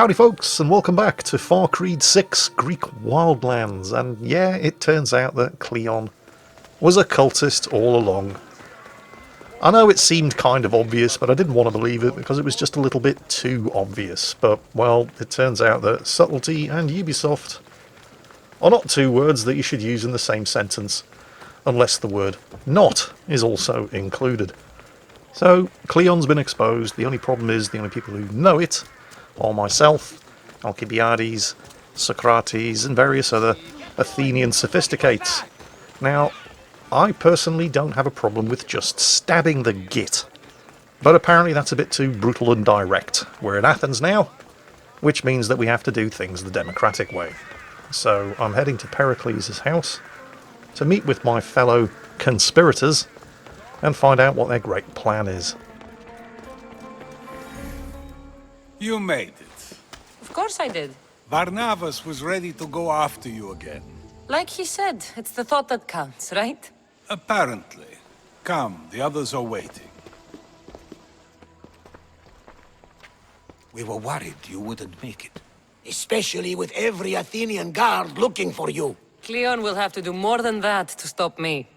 Howdy folks, and welcome back to Far Cry 6 Greek Wildlands. And yeah, it turns out that Cleon was a cultist all along. I know it seemed kind of obvious, but I didn't want to believe it because it was just a little bit too obvious. But, well, it turns out that subtlety and Ubisoft are not two words that you should use in the same sentence, unless the word not is also included. So, Cleon's been exposed. The only problem is the only people who know it are myself, Alcibiades, Socrates, and various other Athenian sophisticates. Now, I personally don't have a problem with just stabbing the git, but apparently that's a bit too brutal and direct. We're in Athens now, which means that we have to do things the democratic way. So I'm heading to Pericles' house to meet with my fellow conspirators and find out what their great plan is. You made it. Of course I did. Barnabas was ready to go after you again. Like he said, it's the thought that counts, right? Apparently. Come, the others are waiting. We were worried you wouldn't make it. Especially with every Athenian guard looking for you. Cleon will have to do more than that to stop me.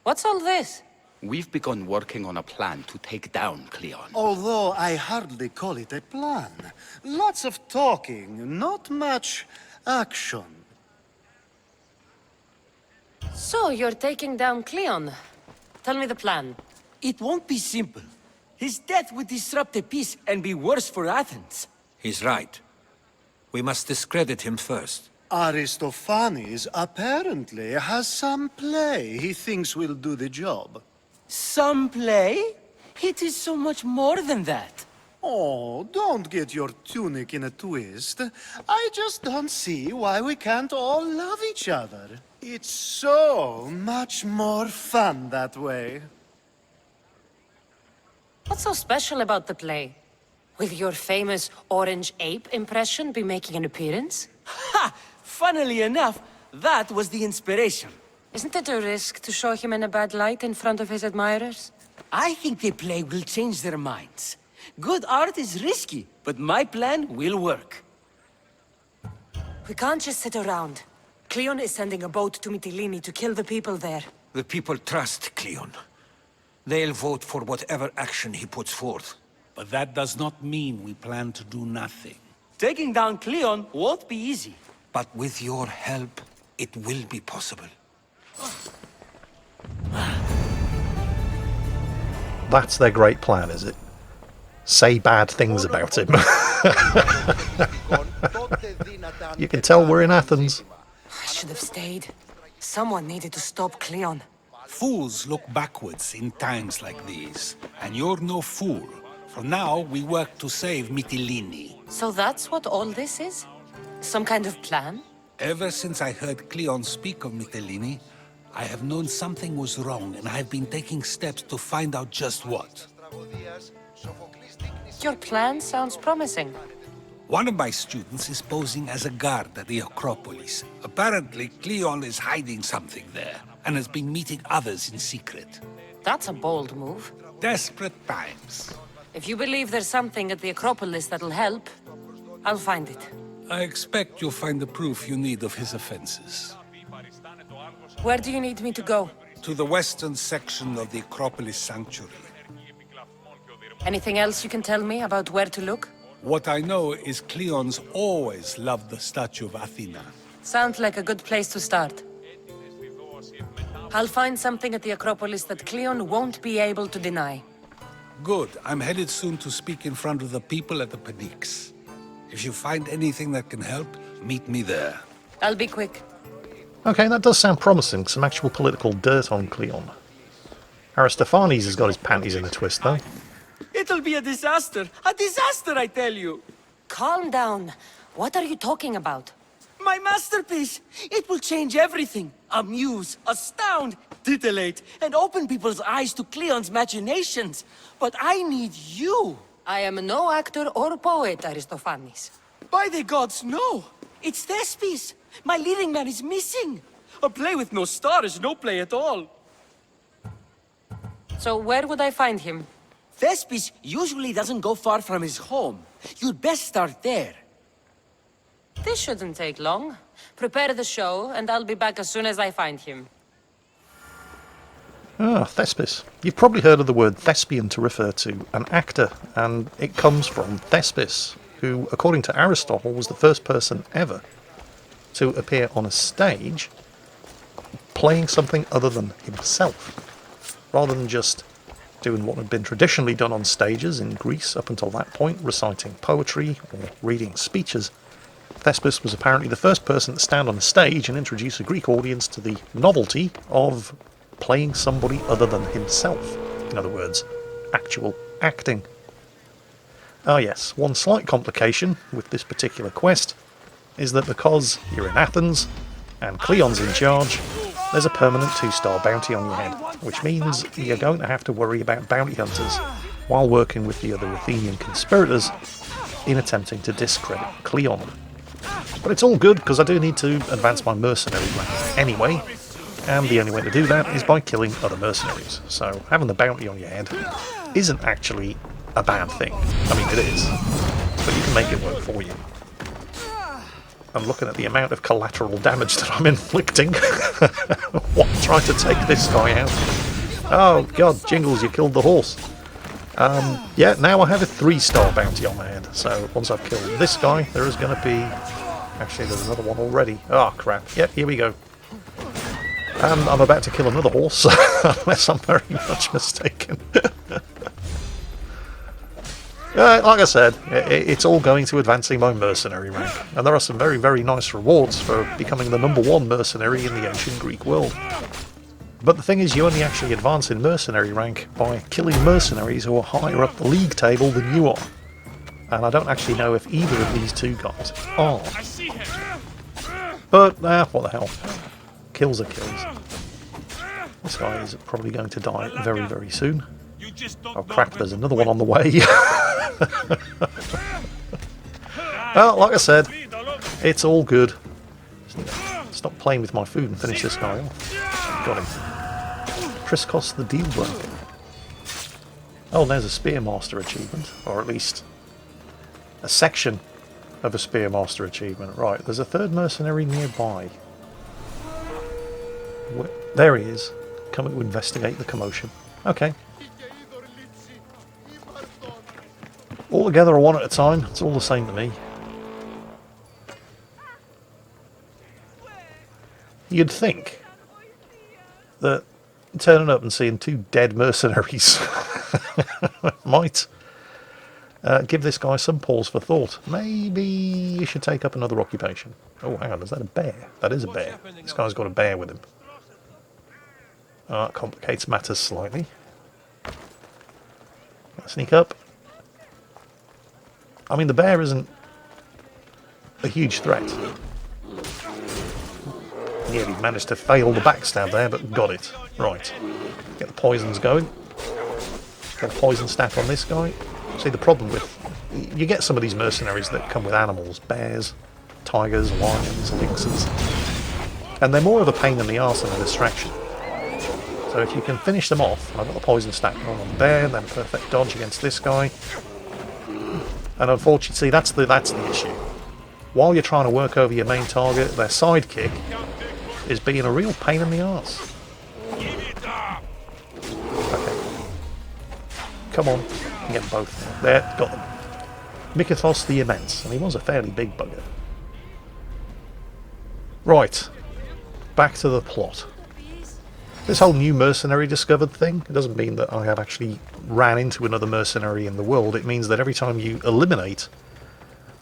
What's all this? We've begun working on a plan to take down Cleon. Although I hardly call it a plan. Lots of talking, not much action. So, you're taking down Cleon. Tell me the plan. It won't be simple. His death would disrupt the peace and be worse for Athens. He's right. We must discredit him first. Aristophanes apparently has some play he thinks will do the job. Some play? It is so much more than that. Oh, don't get your tunic in a twist. I just don't see why we can't all love each other. It's so much more fun that way. What's so special about the play? Will your famous orange ape impression be making an appearance? Ha! Funnily enough, that was the inspiration. Isn't it a risk to show him in a bad light in front of his admirers? I think the play will change their minds. Good art is risky, but my plan will work. We can't just sit around. Cleon is sending a boat to Mytilene to kill the people there. The people trust Cleon. They'll vote for whatever action he puts forth. But that does not mean we plan to do nothing. Taking down Cleon won't be easy. But with your help, it will be possible. That's their great plan, is it? Say bad things about him. You can tell we're in Athens. I should have stayed. Someone needed to stop Cleon. Fools look backwards in times like these. And you're no fool. For now, we work to save Mytilene. So that's what all this is? Some kind of plan? Ever since I heard Cleon speak of Mytilene, I have known something was wrong, and I have been taking steps to find out just what. Your plan sounds promising. One of my students is posing as a guard at the Acropolis. Apparently, Cleon is hiding something there, and has been meeting others in secret. That's a bold move. Desperate times. If you believe there's something at the Acropolis that'll help, I'll find it. I expect you'll find the proof you need of his offenses. Where do you need me to go? To the western section of the Acropolis Sanctuary. Anything else you can tell me about where to look? What I know is Cleon's always loved the statue of Athena. Sounds like a good place to start. I'll find something at the Acropolis that Cleon won't be able to deny. Good. I'm headed soon to speak in front of the people at the Pnyx. If you find anything that can help, meet me there. I'll be quick. Okay, that does sound promising. Some actual political dirt on Cleon. Aristophanes has got his panties in a twist, though. It'll be a disaster! A disaster, I tell you! Calm down. What are you talking about? My masterpiece! It will change everything. Amuse, astound, titillate, and open people's eyes to Cleon's machinations. But I need you! I am no actor or poet, Aristophanes. By the gods, no! It's Thespis! My leading man is missing! A play with no star is no play at all! So where would I find him? Thespis usually doesn't go far from his home. You'd best start there. This shouldn't take long. Prepare the show, and I'll be back as soon as I find him. Ah, Thespis. You've probably heard of the word thespian to refer to an actor, and it comes from Thespis, who, according to Aristotle, was the first person ever to appear on a stage playing something other than himself, rather than just doing what had been traditionally done on stages in Greece up until that point, reciting poetry or reading speeches. Thespis was apparently the first person to stand on a stage and introduce a Greek audience to the novelty of playing somebody other than himself. In other words, actual acting. Ah yes, one slight complication with this particular quest is that because you're in Athens and Cleon's in charge, there's a permanent 2-star bounty on your head, which means you're going to have to worry about bounty hunters while working with the other Athenian conspirators in attempting to discredit Cleon. But it's all good, because I do need to advance my mercenary rank anyway, and the only way to do that is by killing other mercenaries. So having the bounty on your head isn't actually a bad thing. I mean, it is, but you can make it work for you. I'm looking at the amount of collateral damage that I'm inflicting. What, trying to take this guy out? Oh god, Jingles, you killed the horse. Yeah, now I have a 3-star bounty on my head. So once I've killed this guy, there is going to be... Actually, there's another one already. Oh crap. Yep, here we go. And I'm about to kill another horse, unless I'm very much mistaken. Like I said, it's all going to advancing my mercenary rank, and there are some very, very nice rewards for becoming the #1 mercenary in the ancient Greek world. But the thing is, you only actually advance in mercenary rank by killing mercenaries who are higher up the league table than you are. And I don't actually know if either of these two guys are. But, what the hell. Kills are kills. This guy is probably going to die very, very soon. Oh crap, there's another one on the way. Well, like I said, it's all good. Stop playing with my food and finish this guy off. Got him. Kriskos the Deal Breaker. Oh, there's a Spearmaster achievement, or at least a section of a Spearmaster achievement. Right, there's a third mercenary nearby. There he is, coming to investigate the commotion. Okay. All together or one at a time, it's all the same to me. You'd think that turning up and seeing 2 dead mercenaries might give this guy some pause for thought. Maybe you should take up another occupation. Oh, hang on, is that a bear? That is a bear. This guy's got a bear with him. That complicates matters slightly. Sneak up. I mean, the bear isn't a huge threat. Nearly managed to fail the backstab there, but got it. Right. Get the poisons going. Get a poison stack on this guy. See, the problem with... You get some of these mercenaries that come with animals. Bears, tigers, lions, lynxes. And they're more of a pain in the arse than a distraction. So if you can finish them off... I've got the poison stack on the bear, then a perfect dodge against this guy. And unfortunately, see, that's the issue. While you're trying to work over your main target, their sidekick is being a real pain in the arse. Okay. Come on. Get them both. There, got them. Mikathos the Immense, and he was a fairly big bugger. Right. Back to the plot. This whole new mercenary discovered thing, it doesn't mean that I have actually ran into another mercenary in the world. It means that every time you eliminate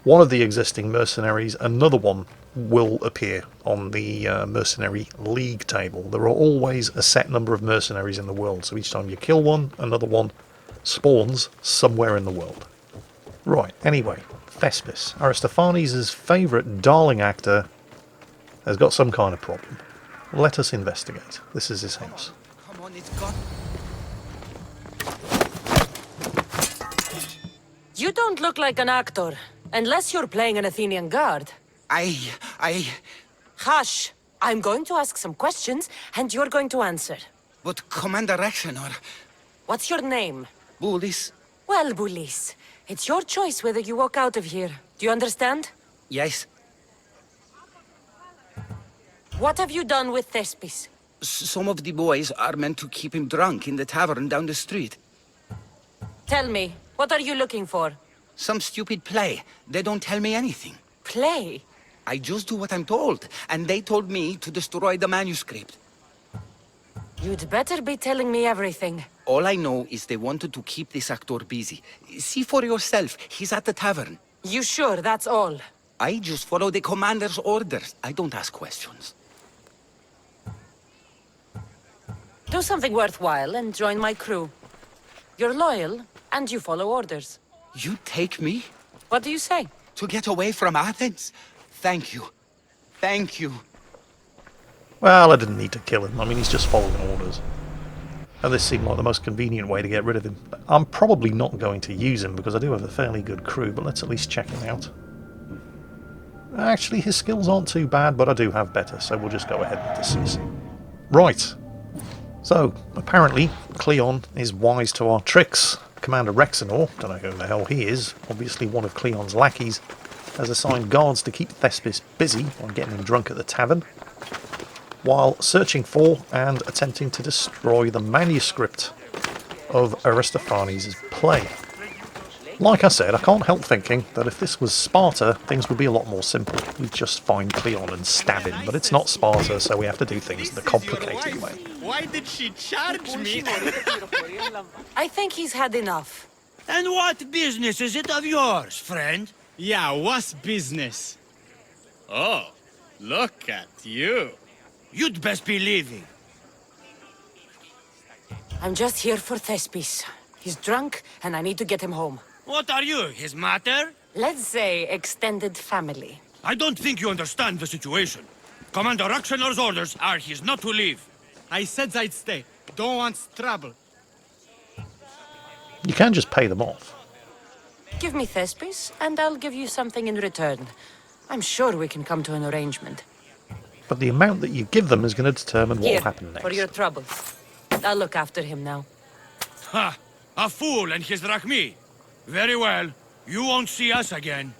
one of the existing mercenaries, another one will appear on the mercenary league table. There are always a set number of mercenaries in the world, so each time you kill one, another one spawns somewhere in the world. Right, anyway, Thespis, Aristophanes' favourite darling actor, has got some kind of problem. Let us investigate. This is his house. Come on, it's got... You don't look like an actor, unless you're playing an Athenian guard. I... Hush! I'm going to ask some questions, and you're going to answer. But Commander Rexenor... What's your name? Bullies? Well, Bullis, it's your choice whether you walk out of here. Do you understand? Yes. What have you done with Thespis? Some of the boys are meant to keep him drunk in the tavern down the street. Tell me, what are you looking for? Some stupid play. They don't tell me anything. Play? I just do what I'm told, and they told me to destroy the manuscript. You'd better be telling me everything. All I know is they wanted to keep this actor busy. See for yourself, he's at the tavern. You sure that's all? I just follow the commander's orders. I don't ask questions. Do something worthwhile and join my crew. You're loyal, and you follow orders. You take me What do you say? to get away from Athens? Thank you. Thank you. Well, I didn't need to kill him. I mean, he's just following orders. And this seemed like the most convenient way to get rid of him. I'm probably not going to use him because I do have a fairly good crew, but let's at least check him out. Actually, his skills aren't too bad, but I do have better, so we'll just go ahead and dismiss. Right. So, apparently, Cleon is wise to our tricks. Commander Rexenor, don't know who the hell he is, obviously one of Cleon's lackeys, has assigned guards to keep Thespis busy by getting him drunk at the tavern, while searching for and attempting to destroy the manuscript of Aristophanes' play. Like I said, I can't help thinking that if this was Sparta, things would be a lot more simple. We'd just find Cleon and stab him, but it's not Sparta, so we have to do things the complicated way. Why did she charge me? I think he's had enough. And what business is it of yours, friend? Yeah, what's business? Oh, look at you. You'd best be leaving. I'm just here for Thespis. He's drunk, and I need to get him home. What are you, his mater? Let's say extended family. I don't think you understand the situation. Commander Rexenor's orders are he's not to leave. I said I'd stay. Don't want trouble. You can just pay them off. Give me Thespis, and I'll give you something in return. I'm sure we can come to an arrangement. But the amount that you give them is going to determine what Here, will happen next. for your trouble. I'll look after him now. Ha! A fool and his drachmi. Very well. You won't see us again.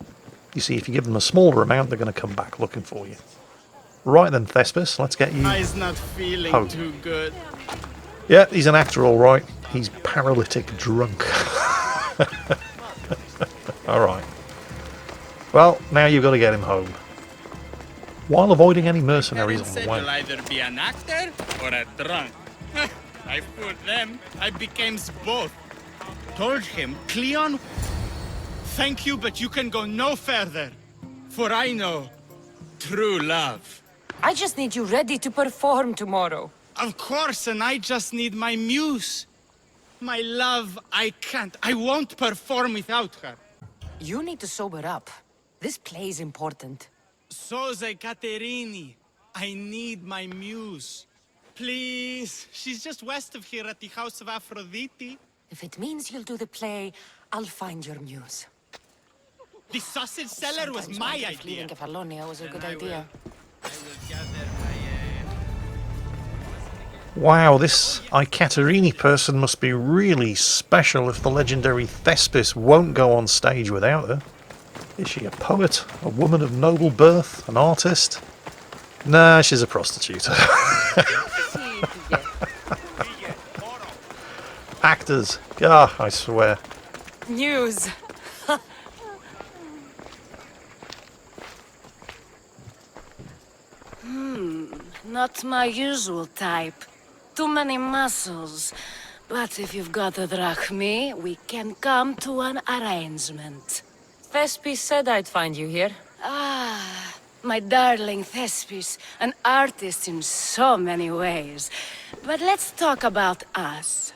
You see, if you give them a smaller amount, they're going to come back looking for you. Right then, Thespis, let's get you... I's not feeling home. too good. Yeah, he's an actor all right. He's paralytic drunk. All right. Well, now you've got to get him home. While avoiding any mercenaries on the way. You'll either be an actor or a drunk. I fooled them. I became both. Told him, Cleon, thank you, but you can go no further. For I know true love. I just need you ready to perform tomorrow. Of course, and I just need my muse. My love, I can't. I won't perform without her. You need to sober up. This play's important. Soze Caterini, I need my muse. Please, she's just west of here at the House of Aphrodite. If it means you'll do the play, I'll find your muse. The sausage seller was Sometimes my wondering idea. if leaving Kefalonia was a good I idea. will gather my... Wow, this Ikaterini person must be really special if the legendary Thespis won't go on stage without her. Is she a poet? A woman of noble birth? An artist? Nah, she's a prostitute. Actors. Ah, I swear. News. Not my usual type. Too many muscles. But if you've got a drachmi, we can come to an arrangement. Thespis said I'd find you here. Ah, my darling Thespis, an artist in so many ways. But let's talk about us.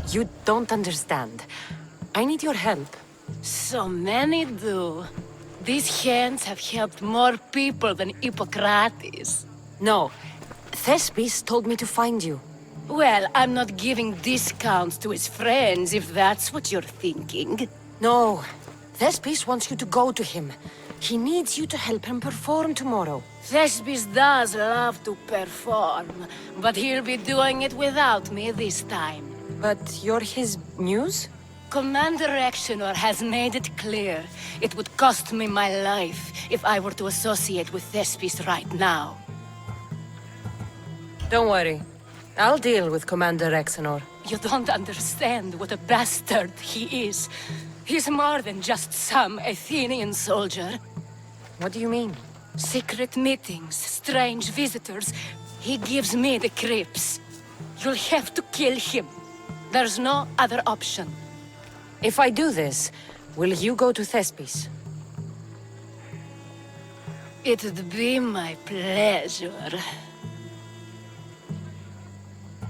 You don't understand. I need your help. So many do. These hands have helped more people than Hippocrates. No. Thespis told me to find you. Well, I'm not giving discounts to his friends, if that's what you're thinking. No. Thespis wants you to go to him. He needs you to help him perform tomorrow. Thespis does love to perform, but he'll be doing it without me this time. But you're his muse? Commander Exenor has made it clear it would cost me my life if I were to associate with Thespis right now. Don't worry. I'll deal with Commander Exenor. You don't understand what a bastard he is. He's more than just some Athenian soldier. What do you mean? Secret meetings, strange visitors. He gives me the creeps. You'll have to kill him. There's no other option. If I do this, will you go to Thespis? It'd be my pleasure.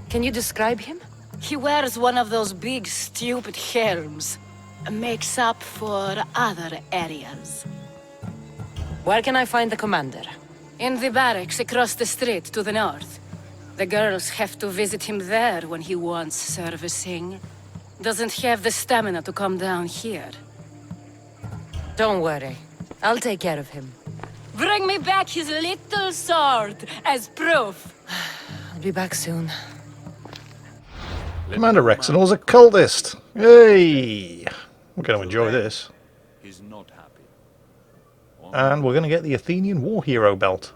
Can you describe him? He wears one of those big, stupid helms. Makes up for other areas. Where can I find the commander? In the barracks across the street to the north. The girls have to visit him there when he wants servicing. Doesn't have the stamina to come down here. Don't worry. I'll take care of him. Bring me back his little sword as proof. I'll be back soon. Commander Rexenor's a cultist. Hey! We're going to enjoy this. He's not happy. And we're going to get the Athenian War Hero belt.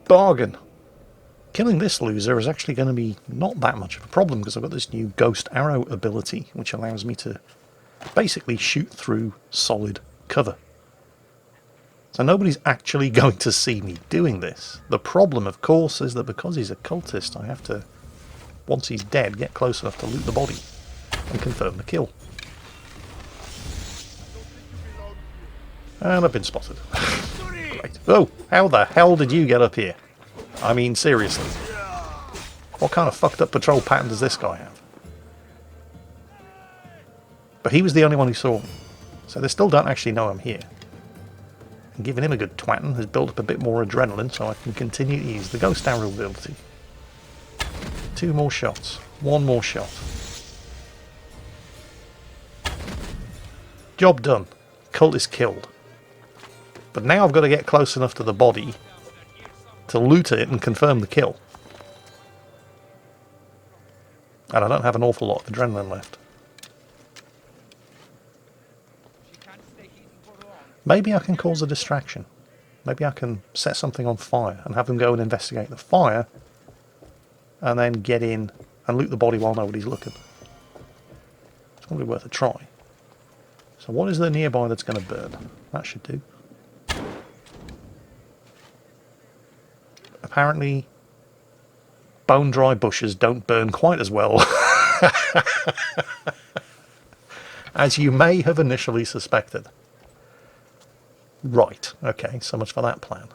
Bargain. Killing this loser is actually going to be not that much of a problem because I've got this new Ghost Arrow ability which allows me to basically shoot through solid cover. So nobody's actually going to see me doing this. The problem, of course, is that because he's a cultist, I have to, once he's dead, get close enough to loot the body and confirm the kill. And I've been spotted. Great. Oh, how the hell did you get up here? I mean, seriously. What kind of fucked up patrol pattern does this guy have? But he was the only one who saw me. So they still don't actually know I'm here. And giving him a good twatting has built up a bit more adrenaline so I can continue to use the Ghost Arrow ability. 2 more shots. 1 more shot. Job done. Cultist killed. But now I've got to get close enough to the body to loot it and confirm the kill. And I don't have an awful lot of adrenaline left. Maybe I can cause a distraction. Maybe I can set something on fire and have them go and investigate the fire and then get in and loot the body while nobody's looking. It's probably worth a try. So what is there nearby that's going to burn? That should do. Apparently, bone-dry bushes don't burn quite as well as you may have initially suspected. Right, okay, so much for that plan.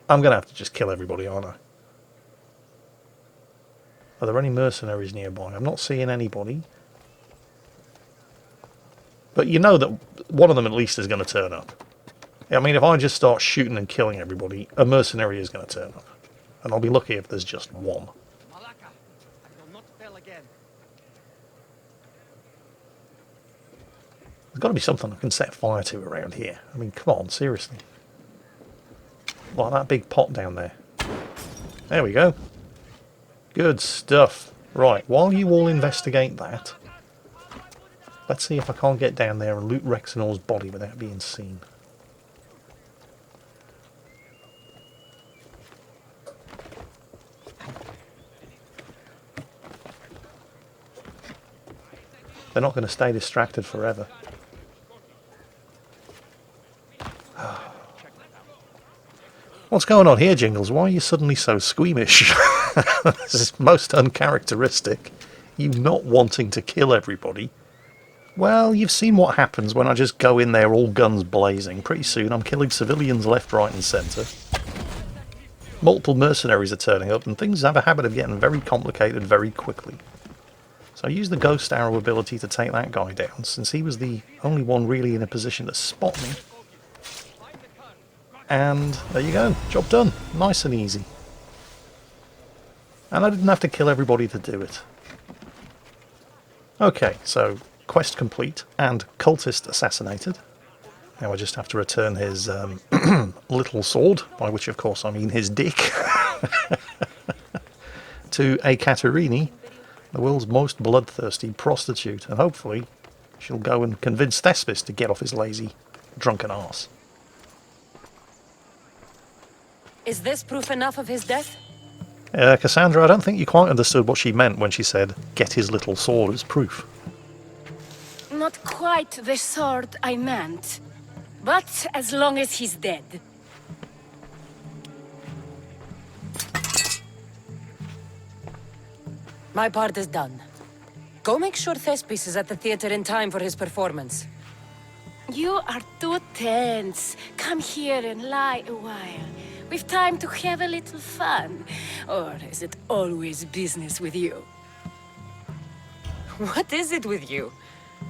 I'm going to have to just kill everybody, aren't I? Are there any mercenaries nearby? I'm not seeing anybody. But you know that one of them at least is going to turn up. I mean, if I just start shooting and killing everybody, a mercenary is going to turn up. And I'll be lucky if there's just one. There's got to be something I can set fire to around here. I mean, come on, seriously. Like that big pot down there. There we go. Good stuff. Right, while you all investigate that, let's see if I can't get down there and loot Rexenor's body without being seen. They're not going to stay distracted forever. What's going on here, Jingles? Why are you suddenly so squeamish? This is most uncharacteristic. You not wanting to kill everybody. Well, you've seen what happens when I just go in there all guns blazing. Pretty soon I'm killing civilians left, right and centre. Multiple mercenaries are turning up and things have a habit of getting very complicated very quickly. So I used the Ghost Arrow ability to take that guy down, since he was the only one really in a position to spot me. And there you go, job done. Nice and easy. And I didn't have to kill everybody to do it. Okay, so quest complete and cultist assassinated. Now I just have to return his little sword, by which of course I mean his dick, to Ekaterini, the world's most bloodthirsty prostitute, and hopefully she'll go and convince Thespis to get off his lazy, drunken arse. Is this proof enough of his death? Cassandra, I don't think you quite understood what she meant when she said, get his little sword as proof. Not quite the sword I meant. But as long as he's dead. My part is done. Go make sure Thespis is at the theater in time for his performance. You are too tense. Come here and lie a while. We've time to have a little fun. Or is it always business with you? What is it with you?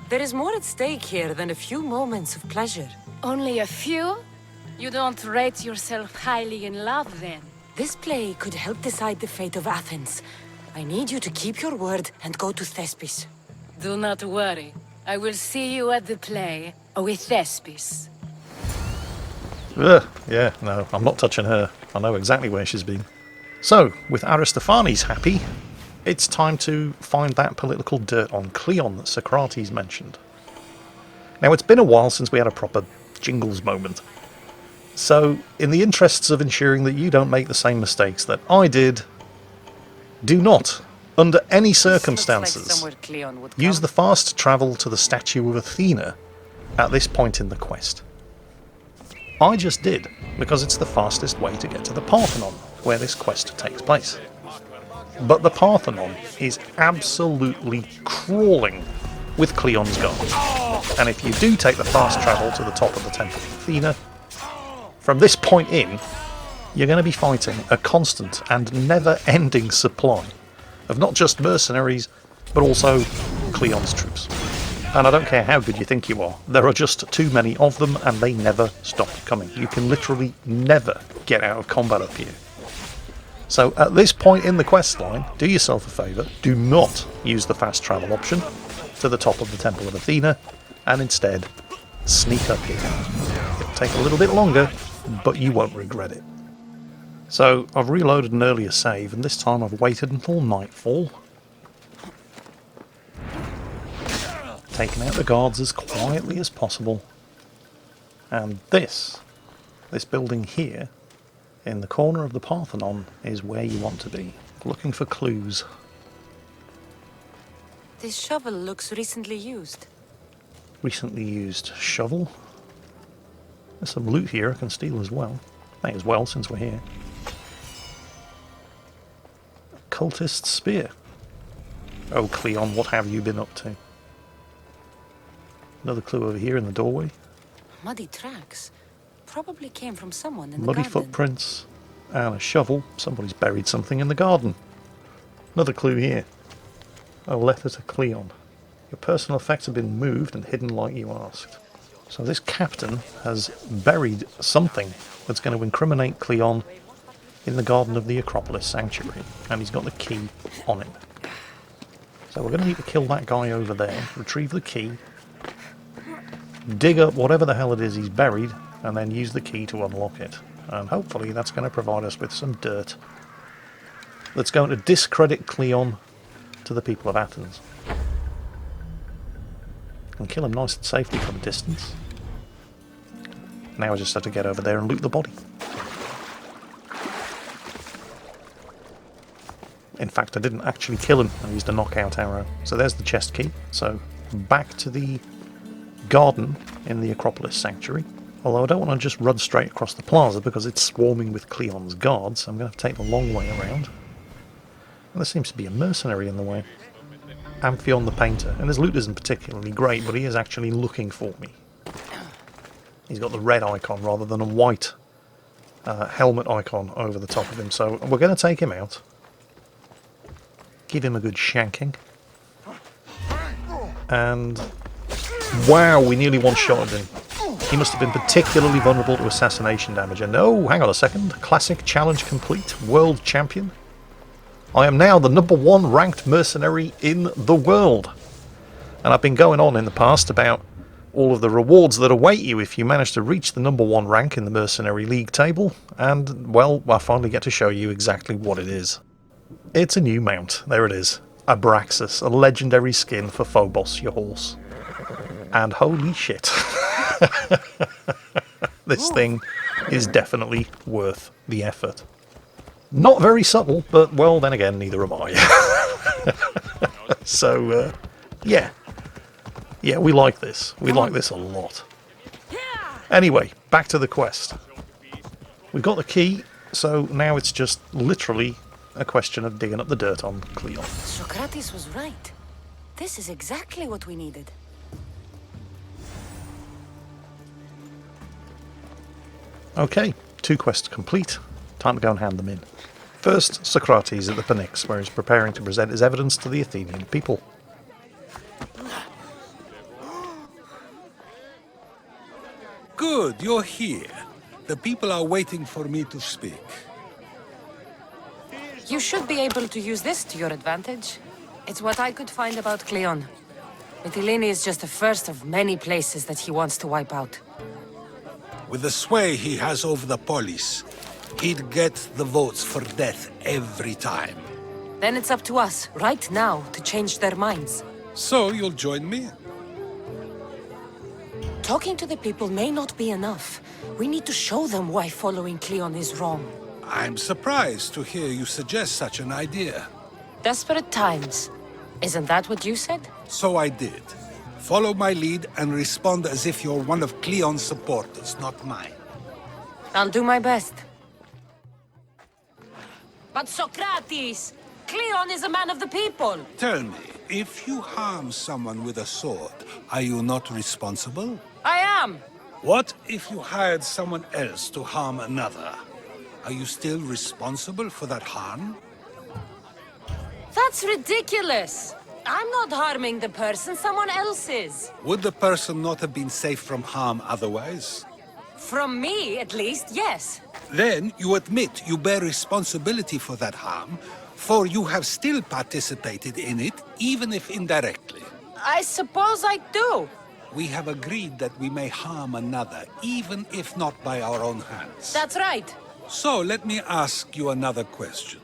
There is more at stake here than a few moments of pleasure. Only a few? You don't rate yourself highly in love, then? This play could help decide the fate of Athens. I need you to keep your word and go to Thespis. Do not worry. I will see you at the play with Thespis. Yeah, no, I'm not touching her. I know exactly where she's been. So, with Aristophanes happy, it's time to find that political dirt on Cleon that Socrates mentioned. Now, it's been a while since we had a proper Jingles moment. So, in the interests of ensuring that you don't make the same mistakes that I did, do not, under any circumstances, use the fast travel to the statue of Athena at this point in the quest. I just did, because it's the fastest way to get to the Parthenon, where this quest takes place. But the Parthenon is absolutely crawling with Cleon's guards. And if you do take the fast travel to the top of the Temple of Athena, from this point in, you're going to be fighting a constant and never-ending supply of not just mercenaries, but also Cleon's troops. And I don't care how good you think you are, there are just too many of them and they never stop coming. You can literally never get out of combat up here. So at this point in the quest line, do yourself a favour, do not use the fast travel option to the top of the Temple of Athena, and instead sneak up here. It'll take a little bit longer, but you won't regret it. So I've reloaded an earlier save, and this time I've waited until nightfall, taken out the guards as quietly as possible, and this building here in the corner of the Parthenon is where you want to be, looking for clues. This shovel looks recently used. Recently used shovel. There's some loot here I can steal as well. May as well since we're here. Cultist spear. Oh Cleon, what have you been up to? Another clue over here in the doorway. Muddy tracks. Probably came from someone in the Muddy garden. footprints and a shovel. Somebody's buried something in the garden. Another clue here. A letter to Cleon. Your personal effects have been moved and hidden like you asked. So this captain has buried something that's going to incriminate Cleon in the garden of the Acropolis Sanctuary, and he's got the key on him. So we're going to need to kill that guy over there, retrieve the key, dig up whatever the hell it is he's buried, and then use the key to unlock it. And hopefully that's going to provide us with some dirt that's going to discredit Cleon to the people of Athens. And kill him nice and safely from a distance. Now I just have to get over there and loot the body. In fact, I didn't actually kill him, I used a knockout arrow. So there's the chest key. So back to the garden in the Acropolis Sanctuary. Although I don't want to just run straight across the plaza because it's swarming with Cleon's guards, so I'm going to have to take the long way around. And there seems to be a mercenary in the way. Amphion the Painter. And his loot isn't particularly great, but he is actually looking for me. He's got the red icon rather than a white helmet icon over the top of him, so we're going to take him out. Give him a good shanking. And wow, we nearly one-shotted him. He must have been particularly vulnerable to assassination damage. And oh, hang on a second. Classic challenge complete. World champion. I am now the #1 ranked mercenary in the world. And I've been going on in the past about all of the rewards that await you if you manage to reach the #1 rank in the Mercenary League table. And, well, I finally get to show you exactly what it is. It's a new mount. There it is. Abraxas, a legendary skin for Phobos, your horse. And holy shit. This thing is definitely worth the effort. Not very subtle, but, well, then again, neither am I. So, yeah. Yeah, we like this. We like this a lot. Anyway, back to the quest. We got the key, so now it's just literally a question of digging up the dirt on Cleon. Socrates was right. This is exactly what we needed. Okay, 2 quests complete. Time to go and hand them in. First, Socrates at the Pnyx, where he's preparing to present his evidence to the Athenian people. Good, you're here. The people are waiting for me to speak. You should be able to use this to your advantage. It's what I could find about Cleon. Mytilene is just the first of many places that he wants to wipe out. With the sway he has over the polis, he'd get the votes for death every time. Then it's up to us, right now, to change their minds. So you'll join me? Talking to the people may not be enough. We need to show them why following Cleon is wrong. I'm surprised to hear you suggest such an idea. Desperate times. Isn't that what you said? So I did. Follow my lead and respond as if you're one of Cleon's supporters, not mine. I'll do my best. But Socrates! Cleon is a man of the people! Tell me, if you harm someone with a sword, are you not responsible? I am! What if you hired someone else to harm another? Are you still responsible for that harm? That's ridiculous! I'm not harming the person, someone else is. Would the person not have been safe from harm otherwise? From me, at least, yes. Then you admit you bear responsibility for that harm, for you have still participated in it, even if indirectly. I suppose I do. We have agreed that we may harm another, even if not by our own hands. That's right. So let me ask you another question.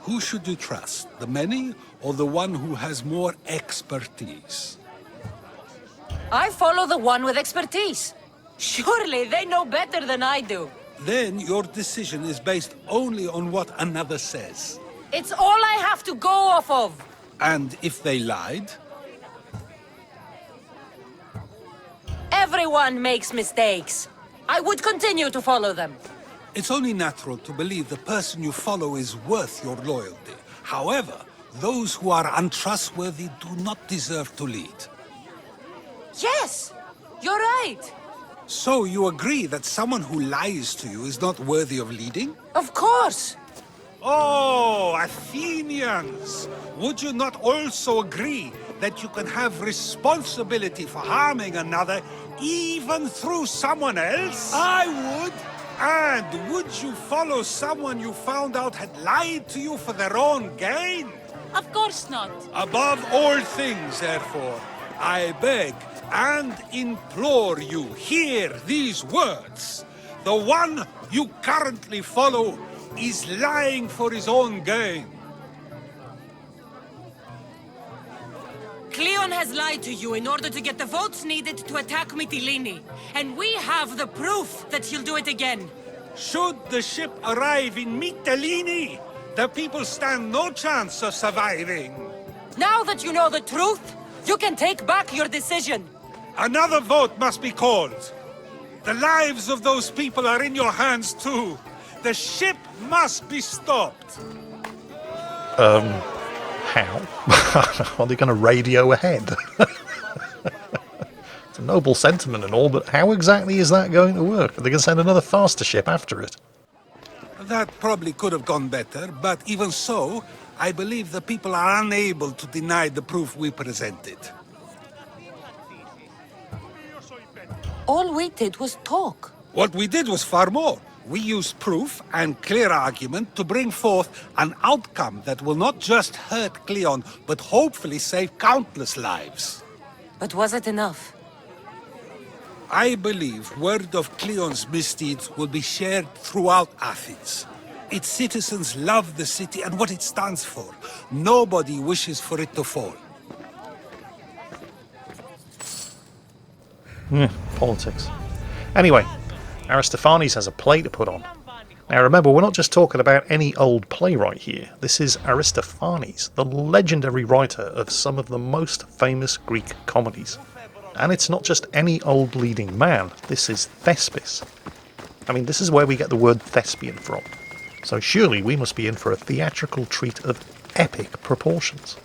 Who should you trust, the many or the one who has more expertise? I follow the one with expertise. Surely they know better than I do. Then your decision is based only on what another says. It's all I have to go off of. And if they lied? Everyone makes mistakes. I would continue to follow them. It's only natural to believe the person you follow is worth your loyalty. However, those who are untrustworthy do not deserve to lead. Yes, you're right. So you agree that someone who lies to you is not worthy of leading? Of course. Oh, Athenians! Would you not also agree that you can have responsibility for harming another even through someone else? I would. And would you follow someone you found out had lied to you for their own gain? Of course not. Above all things, therefore, I beg and implore you, hear these words. The one you currently follow is lying for his own gain. Cleon has lied to you in order to get the votes needed to attack Mytilene. And we have the proof that he'll do it again. Should the ship arrive in Mytilene, the people stand no chance of surviving. Now that you know the truth, you can take back your decision. Another vote must be called. The lives of those people are in your hands too. The ship must be stopped. How? Are they going to radio ahead? It's a noble sentiment and all, but how exactly is that going to work? Are they going to send another faster ship after it? That probably could have gone better, but even so, I believe the people are unable to deny the proof we presented. All we did was talk. What we did was far more. We used proof and clear argument to bring forth an outcome that will not just hurt Cleon, but hopefully save countless lives. But was it enough? I believe word of Cleon's misdeeds will be shared throughout Athens. Its citizens love the city and what it stands for. Nobody wishes for it to fall. Politics. Anyway, Aristophanes has a play to put on. Now remember, we're not just talking about any old playwright here. This is Aristophanes, the legendary writer of some of the most famous Greek comedies. And it's not just any old leading man, this is Thespis. I mean, this is where we get the word thespian from. So surely we must be in for a theatrical treat of epic proportions.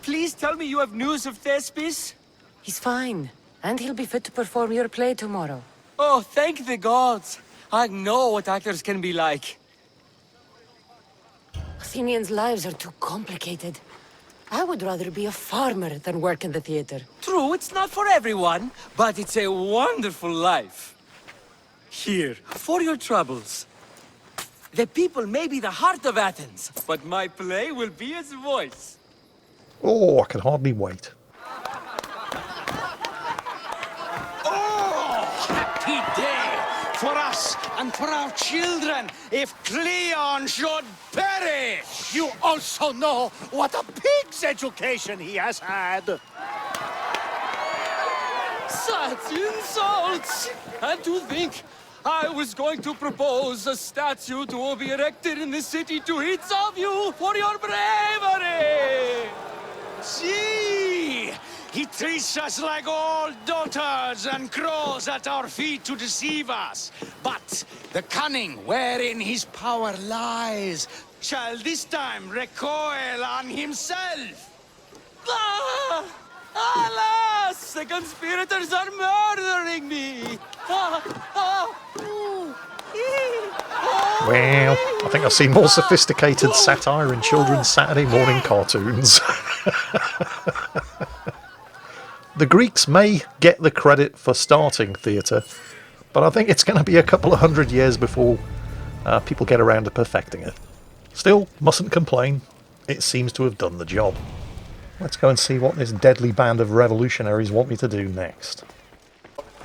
Please tell me you have news of Thespis? He's fine, and he'll be fit to perform your play tomorrow. Oh, thank the gods. I know what actors can be like. Athenians' lives are too complicated. I would rather be a farmer than work in the theater. True, it's not for everyone, but it's a wonderful life. Here, for your troubles. The people may be the heart of Athens, but my play will be its voice. Oh, I can hardly wait. Happy day for us and for our children if Cleon should perish! You also know what a pig's education he has had. Such insults! And to think, I was going to propose a statue to be erected in the city to each of you for your bravery! See! He treats us like old dotards and crawls at our feet to deceive us. But the cunning wherein his power lies shall this time recoil on himself. Ah! Alas! The conspirators are murdering me! Well, I think I've seen more sophisticated satire in children's Saturday morning cartoons. The Greeks may get the credit for starting theatre, but I think it's going to be a couple of 100 years before people get around to perfecting it. Still, mustn't complain. It seems to have done the job. Let's go and see what this deadly band of revolutionaries want me to do next.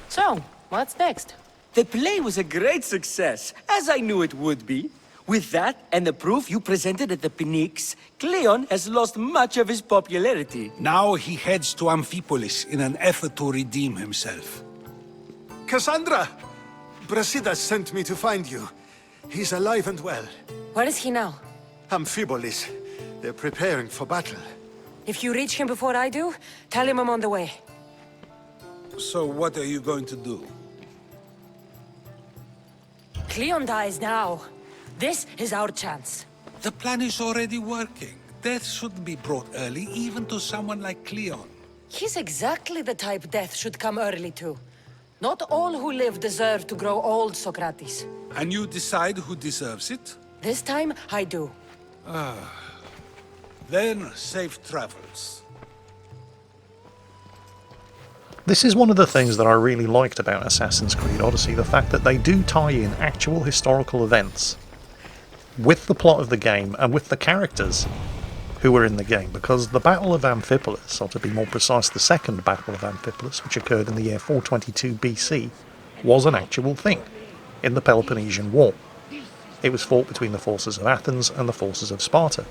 So, what's next? The play was a great success, as I knew it would be. With that, and the proof you presented at the Pnyx, Cleon has lost much of his popularity. Now he heads to Amphipolis in an effort to redeem himself. Cassandra! Brasidas sent me to find you. He's alive and well. Where is he now? Amphipolis. They're preparing for battle. If you reach him before I do, tell him I'm on the way. So what are you going to do? Cleon dies now. This is our chance. The plan is already working. Death shouldn't be brought early, even to someone like Cleon. He's exactly the type death should come early to. Not all who live deserve to grow old, Socrates. And you decide who deserves it? This time, I do. Then, safe travels. This is one of the things that I really liked about Assassin's Creed Odyssey, the fact that they do tie in actual historical events with the plot of the game and with the characters who were in the game, because the Battle of Amphipolis, or to be more precise, the Second Battle of Amphipolis, which occurred in the year 422 BC, was an actual thing in the Peloponnesian War. It was fought between the forces of Athens and the forces of Sparta.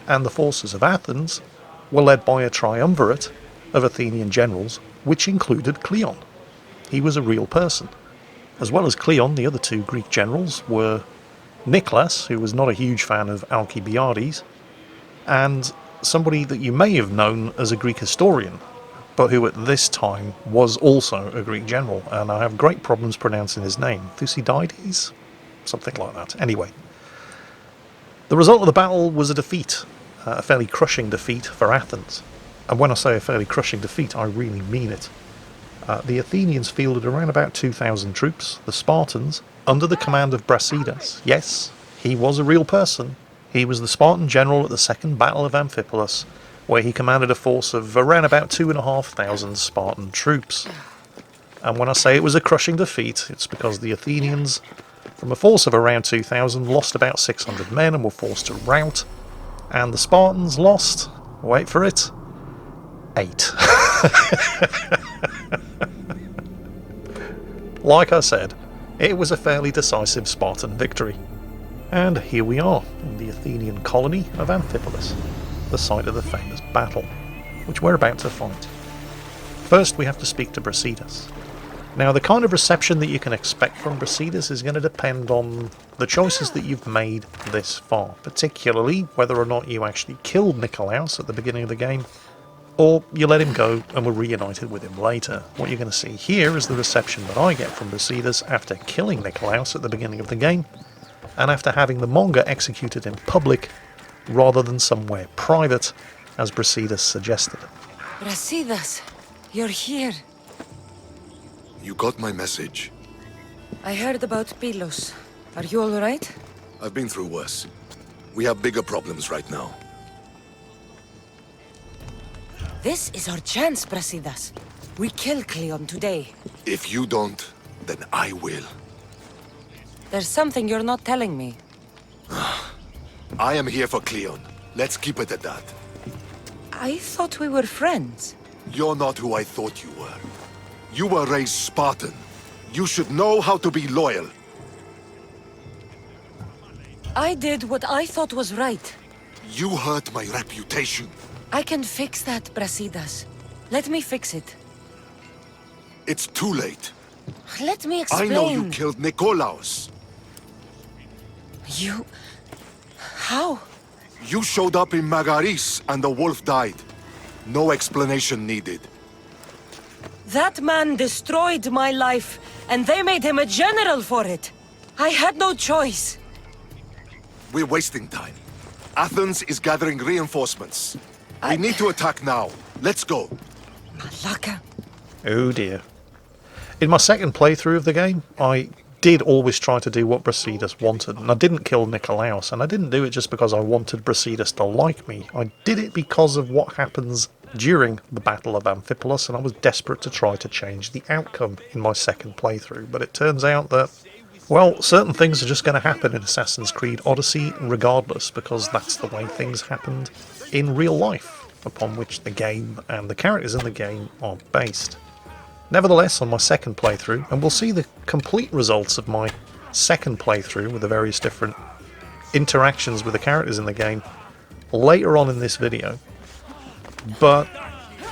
And the forces of Athens were led by a triumvirate of Athenian generals, which included Cleon. He was a real person. As well as Cleon, the other two Greek generals were Nicholas, who was not a huge fan of Alcibiades, and somebody that you may have known as a Greek historian, but who at this time was also a Greek general, and I have great problems pronouncing his name. Thucydides? Something like that. Anyway, the result of the battle was a defeat, a fairly crushing defeat for Athens. And when I say a fairly crushing defeat, I really mean it. The Athenians fielded around about 2,000 troops. The Spartans, under the command of Brasidas, yes, he was a real person. He was the Spartan general at the Second Battle of Amphipolis, where he commanded a force of around about 2,500 Spartan troops. And when I say it was a crushing defeat, it's because the Athenians, from a force of around 2,000, lost about 600 men and were forced to rout. And the Spartans lost, wait for it, 8. Like I said, it was a fairly decisive Spartan victory. And here we are, in the Athenian colony of Amphipolis, the site of the famous battle, which we're about to fight. First, we have to speak to Brasidas. Now, the kind of reception that you can expect from Brasidas is going to depend on the choices that you've made this far, particularly whether or not you actually killed Nikolaos at the beginning of the game, or you let him go and were reunited with him later. What you're going to see here is the reception that I get from Brasidas after killing Nikolaos at the beginning of the game, and after having the Monga executed in public rather than somewhere private, as Brasidas suggested. Brasidas, you're here. You got my message. I heard about Pylos. Are you alright? I've been through worse. We have bigger problems right now. This is our chance, Brasidas. We kill Cleon today. If you don't, then I will. There's something you're not telling me. I am here for Cleon. Let's keep it at that. I thought we were friends. You're not who I thought you were. You were raised Spartan. You should know how to be loyal. I did what I thought was right. You hurt my reputation. I can fix that, Brasidas. Let me fix it. It's too late. Let me explain. I know you killed Nikolaos. You... How? You showed up in Magaris and the wolf died. No explanation needed. That man destroyed my life, and they made him a general for it. I had no choice. We're wasting time. Athens is gathering reinforcements. We need to attack now. Let's go. Malaka. Oh dear. In my second playthrough of the game, I did always try to do what Brasidas wanted, and I didn't kill Nikolaos, and I didn't do it just because I wanted Brasidas to like me. I did it because of what happens during the Battle of Amphipolis, and I was desperate to try to change the outcome in my second playthrough, but it turns out that, well, certain things are just going to happen in Assassin's Creed Odyssey regardless, because that's the way things happened in real life, upon which the game and the characters in the game are based. Nevertheless, on my second playthrough, and we'll see the complete results of my second playthrough with the various different interactions with the characters in the game later on in this video, but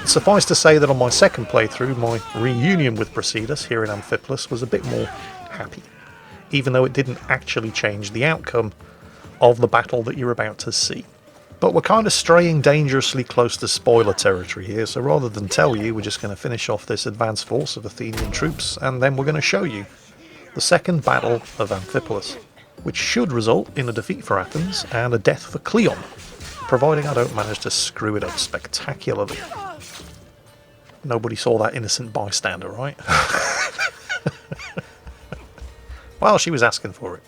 suffice to say that on my second playthrough, my reunion with Brasidas here in Amphipolis was a bit more happy, even though it didn't actually change the outcome of the battle that you're about to see. But we're kind of straying dangerously close to spoiler territory here, so rather than tell you, we're just going to finish off this advance force of Athenian troops, and then we're going to show you the second battle of Amphipolis, which should result in a defeat for Athens and a death for Cleon, providing I don't manage to screw it up spectacularly. Nobody saw that innocent bystander, right? Well, she was asking for it.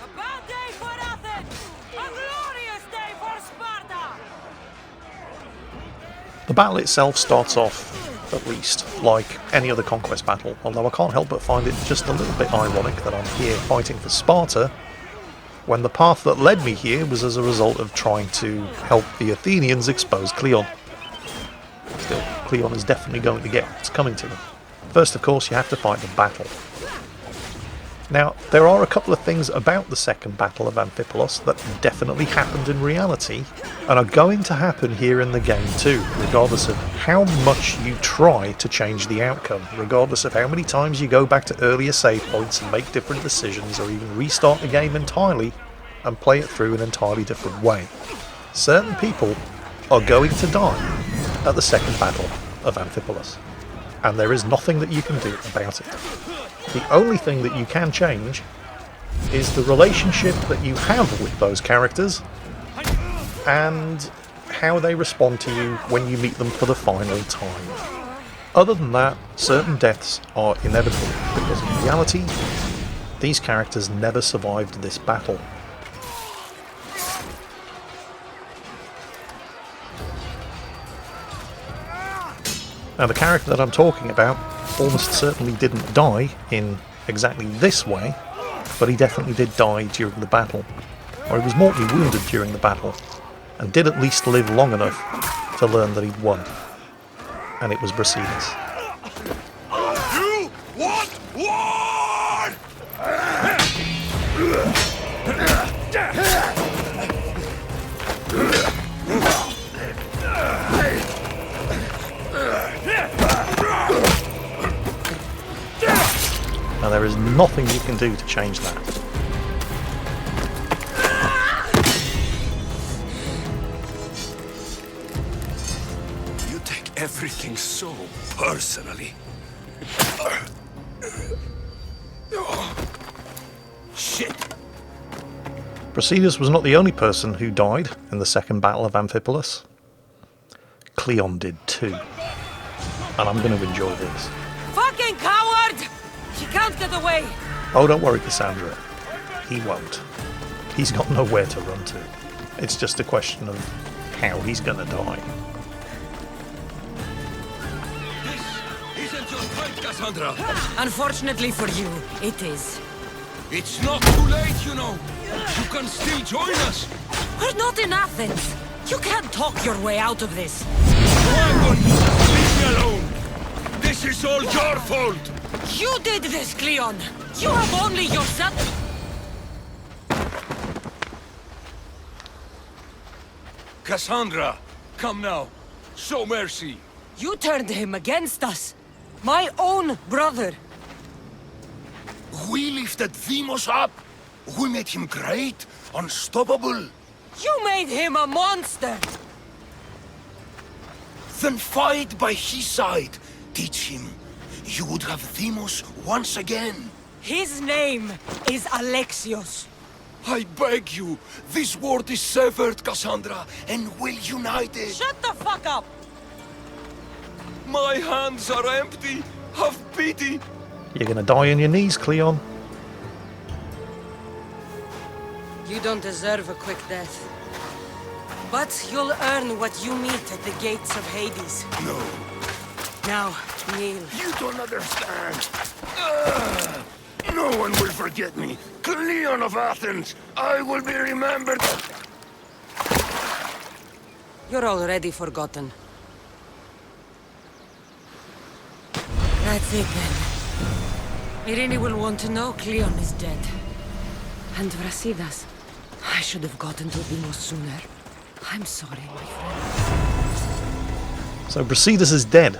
A bad day for Athens! A glorious day for Sparta! The battle itself starts off, at least, like any other conquest battle, although I can't help but find it just a little bit ironic that I'm here fighting for Sparta, when the path that led me here was as a result of trying to help the Athenians expose Cleon. Still, Cleon is definitely going to get what's coming to him. First, of course, you have to fight the battle. Now, there are a couple of things about the second battle of Amphipolis that definitely happened in reality, and are going to happen here in the game too, regardless of how much you try to change the outcome, regardless of how many times you go back to earlier save points and make different decisions, or even restart the game entirely and play it through an entirely different way. Certain people are going to die at the second battle of Amphipolis, and there is nothing that you can do about it. The only thing that you can change is the relationship that you have with those characters and how they respond to you when you meet them for the final time. Other than that, certain deaths are inevitable, because in reality, these characters never survived this battle. Now, the character that I'm talking about almost certainly didn't die in exactly this way, but he definitely did die during the battle, or he was mortally wounded during the battle, and did at least live long enough to learn that he'd won. And it was Brasidas. You want war? and there is nothing you can do to change that. You take everything so personally. Shit! Brasidas was not the only person who died in the Second Battle of Amphipolis. Cleon did too. And I'm going to enjoy this. Fucking coward! He can't get away! Oh, don't worry, Cassandra. He won't. He's got nowhere to run to. It's just a question of how he's going to die. This isn't your fight, Cassandra! Unfortunately for you, it is. It's not too late, you know! You can still join us! We're not in Athens! You can't talk your way out of this! Why won't you just leave me alone? This is all your fault! You did this, Cleon! You have only yourself... Cassandra, come now. Show mercy. You turned him against us! My own brother! We lifted Deimos up. We made him great, unstoppable. You made him a monster! Then fight by his side. Teach him. You would have Deimos once again. His name is Alexios. I beg you. This world is severed, Cassandra, and we'll unite it. Shut the fuck up! My hands are empty. Have pity. You're going to die on your knees, Cleon. You don't deserve a quick death. But you'll earn what you meet at the gates of Hades. No. Now, kneel. You don't understand. No one will forget me. Cleon of Athens. I will be remembered. You're already forgotten. That's it then. Irene will want to know Cleon is dead. And Brasidas. I should have gotten to Deimos sooner. I'm sorry, my friend. So Brasidas is dead.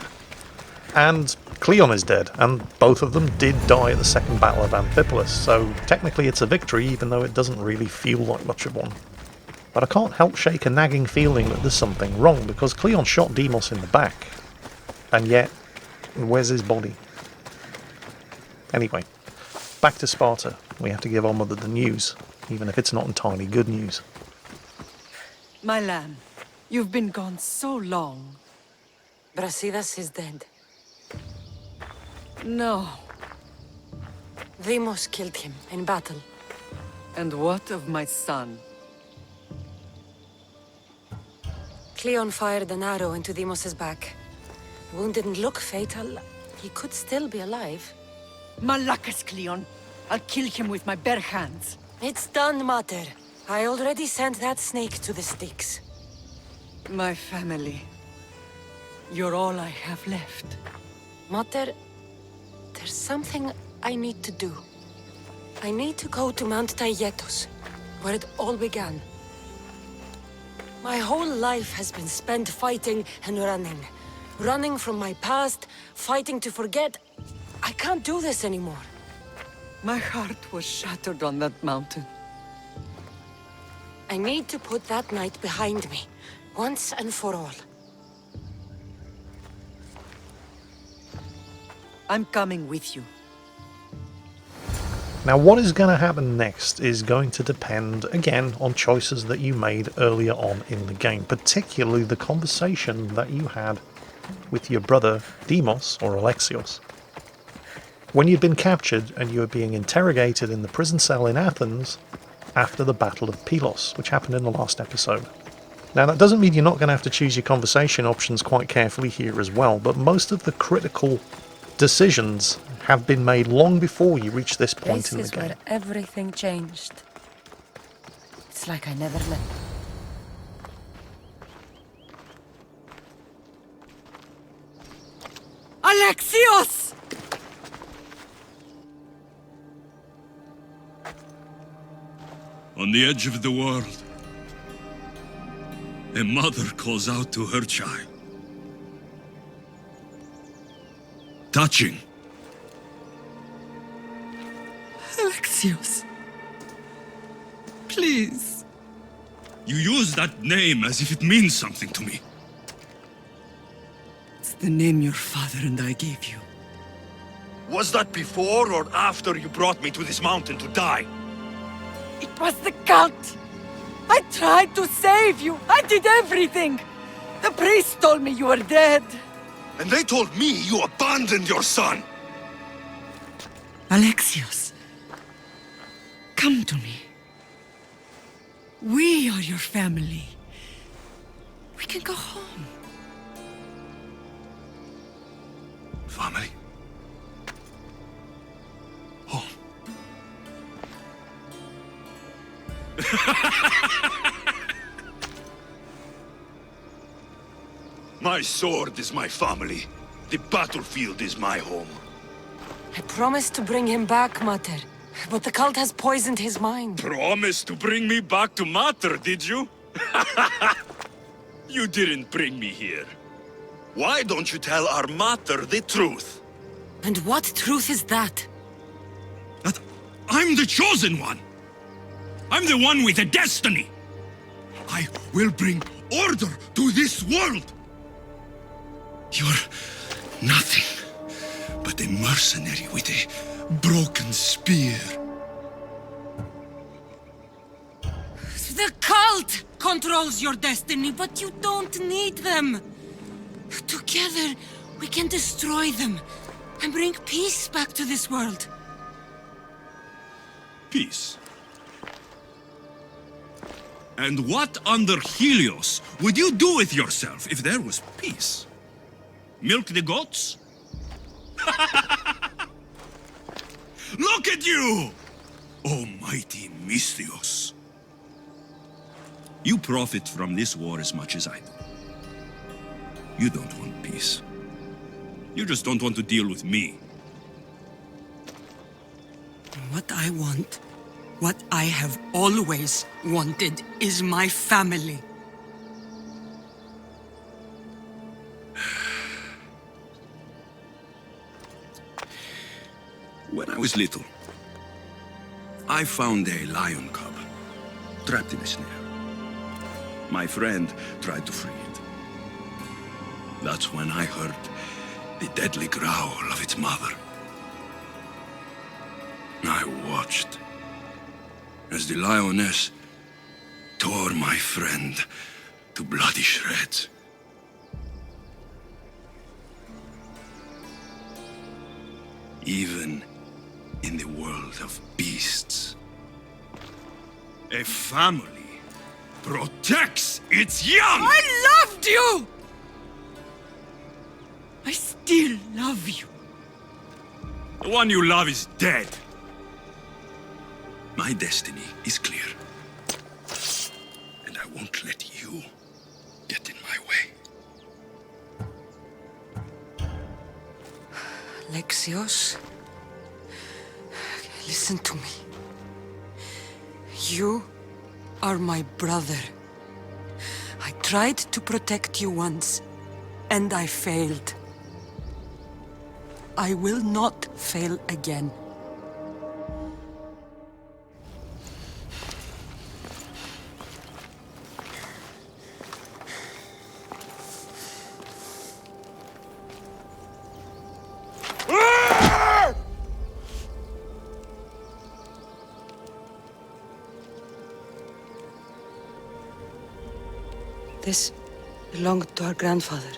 And Cleon is dead. And both of them did die at the Second Battle of Amphipolis. So technically it's a victory, even though it doesn't really feel like much of one. But I can't help shake a nagging feeling that there's something wrong, because Cleon shot Deimos in the back. And yet, where's his body? Anyway, back to Sparta. We have to give our mother the news, even if it's not entirely good news. My lamb, you've been gone so long. Brasidas is dead. No. Deimos killed him in battle. And what of my son? Cleon fired an arrow into Deimos' back. Wound didn't look fatal. He could still be alive. Malakas, Cleon. I'll kill him with my bare hands. It's done, Mater. I already sent that snake to the Styx. My family. You're all I have left. Mater, there's something I need to do. I need to go to Mount Taygetos, where it all began. My whole life has been spent fighting and running. Running from my past, fighting to forget. I can't do this anymore. My heart was shattered on that mountain. I need to put that night behind me, once and for all. I'm coming with you. Now what is going to happen next is going to depend, again, on choices that you made earlier on in the game, particularly the conversation that you had with your brother Deimos, or Alexios, when you'd been captured and you were being interrogated in the prison cell in Athens after the Battle of Pylos, which happened in the last episode. Now that doesn't mean you're not going to have to choose your conversation options quite carefully here as well, but most of the critical decisions have been made long before you reach this point in the game. This is where everything changed. It's like I never left. Alexios! On the edge of the world, a mother calls out to her child. Touching. Alexios. Please. You use that name as if it means something to me. It's the name your father and I gave you. Was that before or after you brought me to this mountain to die? It was the cult! I tried to save you! I did everything! The priest told me you were dead! And they told me you abandoned your son! Alexios, come to me. We are your family. We can go home. Family? Home? My sword is my family. The battlefield is my home. I promised to bring him back, Mater. But the cult has poisoned his mind. Promised to bring me back to Mater, did you? You didn't bring me here. Why don't you tell our Mater the truth? And what truth is that? That I'm the chosen one. I'm the one with a destiny. I will bring order to this world. You're nothing but a mercenary with a broken spear. The cult controls your destiny, but you don't need them. Together, we can destroy them and bring peace back to this world. Peace. And what under Helios would you do with yourself if there was peace? Milk the goats? Look at you! Almighty Misthios. You profit from this war as much as I do. You don't want peace. You just don't want to deal with me. What I want, what I have always wanted, is my family. When I was little, I found a lion cub trapped in a snare. My friend tried to free it. That's when I heard the deadly growl of its mother. I watched as the lioness tore my friend to bloody shreds. Even in the world of beasts, a family protects its young! I loved you! I still love you. The one you love is dead. My destiny is clear. And I won't let you get in my way. Alexios, listen to me. You are my brother. I tried to protect you once, and I failed. I will not fail again. This belonged to our grandfather.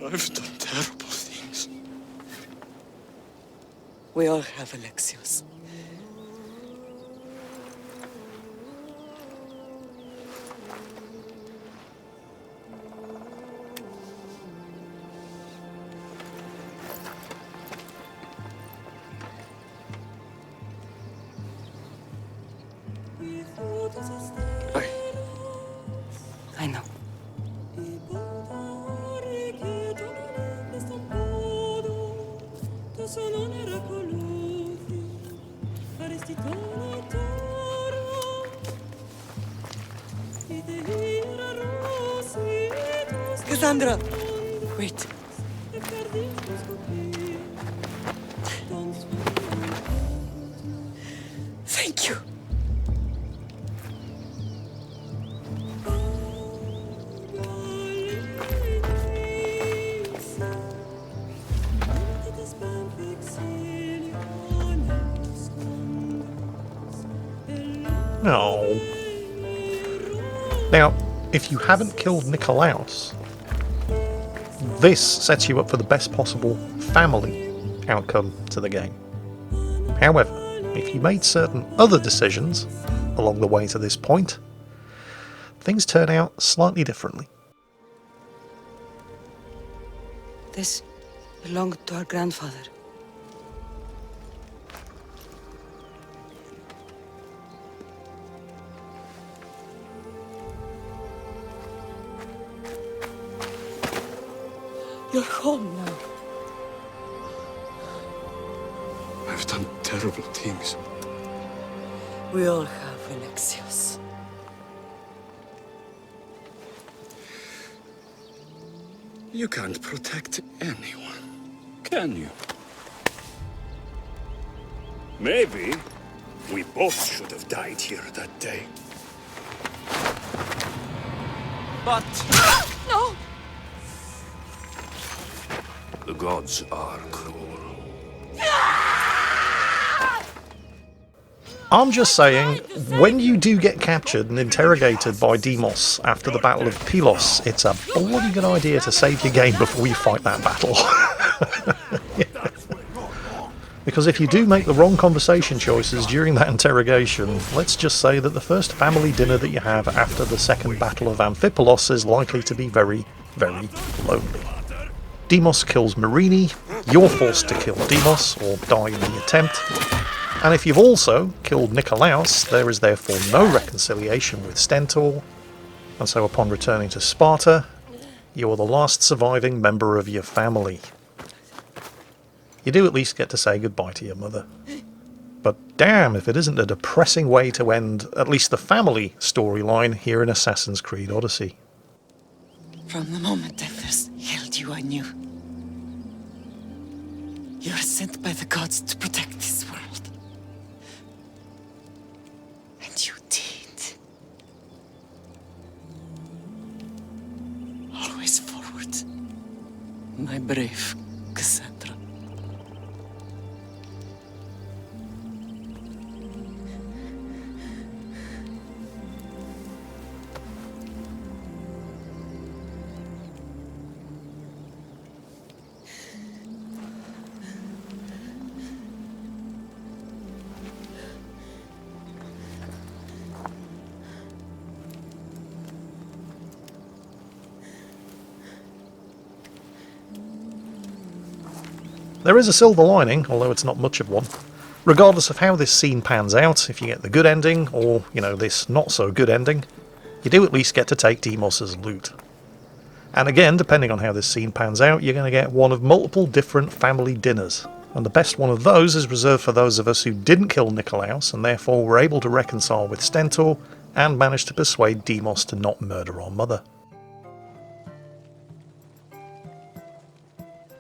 I've done terrible things. We all have, Alexios. I know. Cassandra! Wait. Thank you. No. Now, if you haven't killed Nikolaos, this sets you up for the best possible family outcome to the game. However, if you made certain other decisions along the way to this point, things turn out slightly differently. This belonged to our grandfather. You're home now. I've done terrible things. We all have, Alexios. You can't protect anyone, can you? Maybe we both should have died here that day. But... No! The gods are cruel. I'm just saying, when you do get captured and interrogated by Demos after the Battle of Pylos, it's a bloody good idea to save your game before you fight that battle. Because if you do make the wrong conversation choices during that interrogation, let's just say that the first family dinner that you have after the second Battle of Amphipolis is likely to be very, very lonely. Demos kills Marini, you're forced to kill Demos, or die in the attempt. And if you've also killed Nikolaos, there is therefore no reconciliation with Stentor, and so upon returning to Sparta, you are the last surviving member of your family. You do at least get to say goodbye to your mother. But damn if it isn't a depressing way to end at least the family storyline here in Assassin's Creed Odyssey. From the moment I first held you, I knew. You are sent by the gods to protect this world. And you did. Always forward. My brave Cassandra. There is a silver lining, although it's not much of one. Regardless of how this scene pans out, if you get the good ending, or, you know, this not-so-good ending, you do at least get to take Demos's loot. And again, depending on how this scene pans out, you're going to get one of multiple different family dinners. And the best one of those is reserved for those of us who didn't kill Nikolaos, and therefore were able to reconcile with Stentor, and managed to persuade Demos to not murder our mother.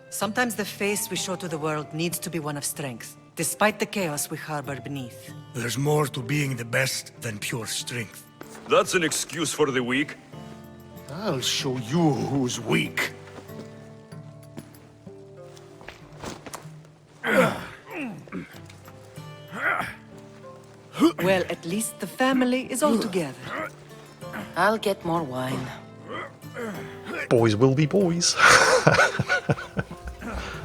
Sometimes the face we show to the world needs to be one of strength, despite the chaos we harbor beneath. There's more to being the best than pure strength. That's an excuse for the weak. I'll show you who's weak. Well, at least the family is all together. I'll get more wine. Boys will be boys.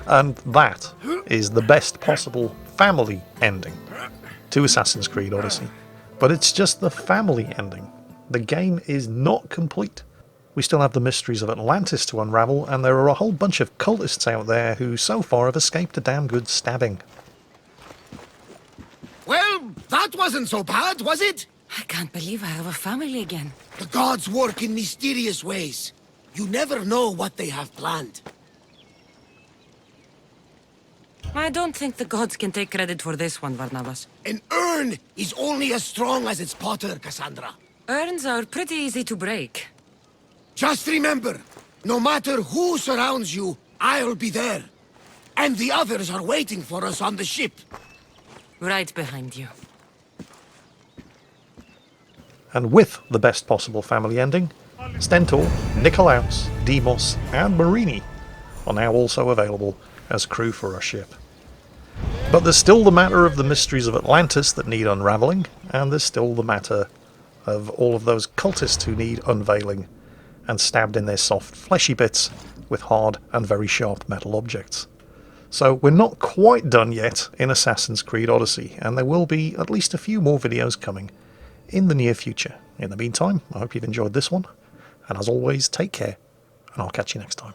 And that is the best possible family ending to Assassin's Creed Odyssey. But it's just the family ending. The game is not complete. We still have the mysteries of Atlantis to unravel, and there are a whole bunch of cultists out there who so far have escaped a damn good stabbing. Well, that wasn't so bad, was it? I can't believe I have a family again. The gods work in mysterious ways. You never know what they have planned. I don't think the gods can take credit for this one, Varnavas. An urn is only as strong as its potter, Cassandra. Urns are pretty easy to break. Just remember, no matter who surrounds you, I'll be there. And the others are waiting for us on the ship. Right behind you. And with the best possible family ending, Stentor, Nikolaus, Demos, and Marini are now also available as crew for our ship. But there's still the matter of the mysteries of Atlantis that need unravelling, and there's still the matter of all of those cultists who need unveiling and stabbed in their soft, fleshy bits with hard and very sharp metal objects. So we're not quite done yet in Assassin's Creed Odyssey, and there will be at least a few more videos coming in the near future. In the meantime, I hope you've enjoyed this one, and as always, take care, and I'll catch you next time.